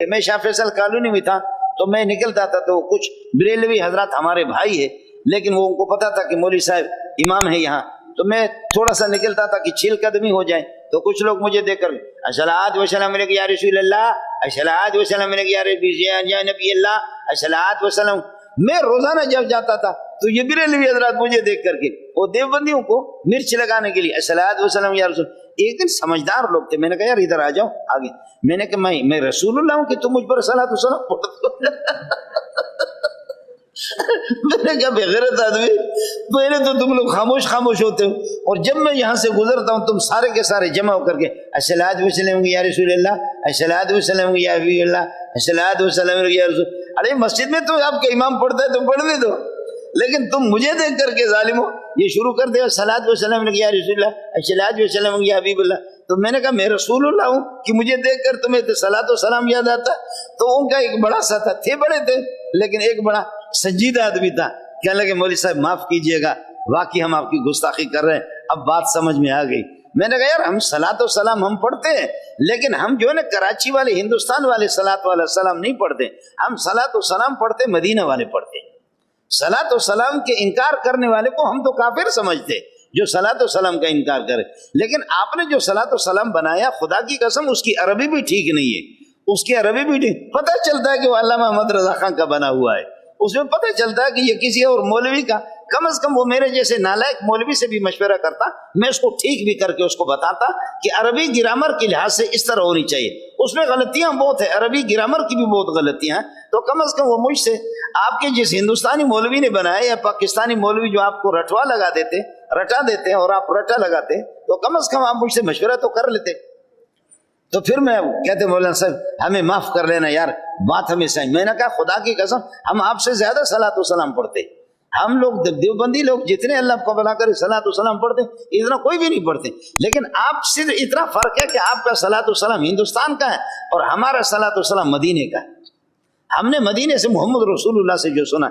میں شاہ فیصل کالونی میں تھا تو میں نکلتا تھا تو کچھ بریلوی حضرات ہمارے بھائی ہے لیکن وہ ان کو پتا تھا کہ مولوی صاحب امام ہے یہاں، تو میں تھوڑا سا نکلتا تھا کہ چھیل قدمی ہو جائے تو کچھ لوگ مجھے دیکھ کر الصلاۃ والسلام علیک یا رسول اللہ، الصلاۃ والسلام علیک یا نبی اللہ، الصلاۃ والسلام۔ میں روزانہ جب جاتا تھا تو یہ بریلوی حضرات مجھے دیکھ کر کے وہ دیوبندیوں کو مرچ لگانے کے لیے الصلاۃ والسلام یا رسول۔ ایک دن سمجھدار لوگ تھے، میں نے کہا یار ادھر آ جاؤ آگے، میں نے کہا میں رسول اللہ ہوں کہ تم مجھ پر صلاۃ والسلام پڑھتے ہو؟ میں نے کہا بغیرت آدمی، پہلے تو تم لوگ خاموش ہوتے ہو اور جب میں یہاں سے گزرتا ہوں تم سارے کے سارے جمع ہو کر کے الصلاۃ والسلام یا رسول اللہ، الصلاۃ والسلام یا حبیب اللہ، الصلاۃ والسلام یا رسول۔ ارے مسجد میں تو آپ کا امام پڑھتا ہے تو پڑھنے دو، لیکن تم مجھے دیکھ کر کے ظالمو یہ شروع کر دے الصلاۃ والسلام یا رسول اللہ، الصلاۃ والسلام یا حبیب اللہ۔ تو میں نے کہا میں رسول اللہ ہوں کہ مجھے دیکھ کر تمہیں صلاۃ و سلام یاد آتا؟ تو ان کا ایک بڑا سا تھا، تھے بڑے تھے لیکن ایک بڑا سنجیدہ آدمی تھا، کہنے لگے مولوی صاحب معاف کیجئے گا، واقعی ہم آپ کی گستاخی کر رہے ہیں، اب بات سمجھ میں آ گئی۔ میں نے کہا یار ہم صلاۃ و سلام ہم پڑھتے ہیں لیکن ہم جو ہے نا کراچی والے ہندوستان والے صلاۃ والا سلام نہیں پڑھتے، ہم صلاۃ و سلام پڑھتے مدینہ والے پڑھتے۔ صلاۃ و سلام کے انکار کرنے والے کو ہم تو کافر سمجھتے جو صلاۃ و سلام کا انکار کرے، لیکن آپ نے جو صلاۃ و سلام بنایا خدا کی قسم اس کی عربی بھی ٹھیک نہیں ہے، اس کی عربی بھی ٹھیک، پتہ چلتا ہے کہ وہ علامہ محمد رضا خان کا بنا ہوا ہے، اس میں پتہ چلتا ہے کہ یہ کسی اور مولوی کا، کم از کم وہ میرے جیسے نالائق مولوی سے بھی مشورہ کرتا، میں اس کو ٹھیک بھی کر کے اس کو بتاتا کہ عربی گرامر کے لحاظ سے اس طرح ہونی چاہیے، اس میں غلطیاں بہت ہیں، عربی گرامر کی بھی بہت غلطیاں ہیں، تو کم از کم وہ مجھ سے، آپ کے جس ہندوستانی مولوی نے بنایا یا پاکستانی مولوی جو آپ کو رٹوا لگا دیتے، رٹا دیتے اور آپ رٹا لگاتے، تو کم از کم آپ مجھ سے مشورہ تو کر لیتے۔ تو پھر میں کہتے مولانا صاحب ہمیں معاف کر لینا یار، بات ہمیں صحیح۔ میں نے کہا خدا کی قسم ہم آپ سے زیادہ صلاۃ و سلام پڑھتے، ہم لوگ دیوبندی لوگ جتنے اللہ کو بلا کر صلاۃ و سلام پڑھتے اتنا کوئی بھی نہیں پڑھتے، لیکن آپ صرف اتنا فرق ہے کہ آپ کا صلاۃ و سلام ہندوستان کا ہے اور ہمارا صلاۃ و سلام مدینے کا ہے، ہم نے مدینے سے محمد رسول اللہ سے جو سنا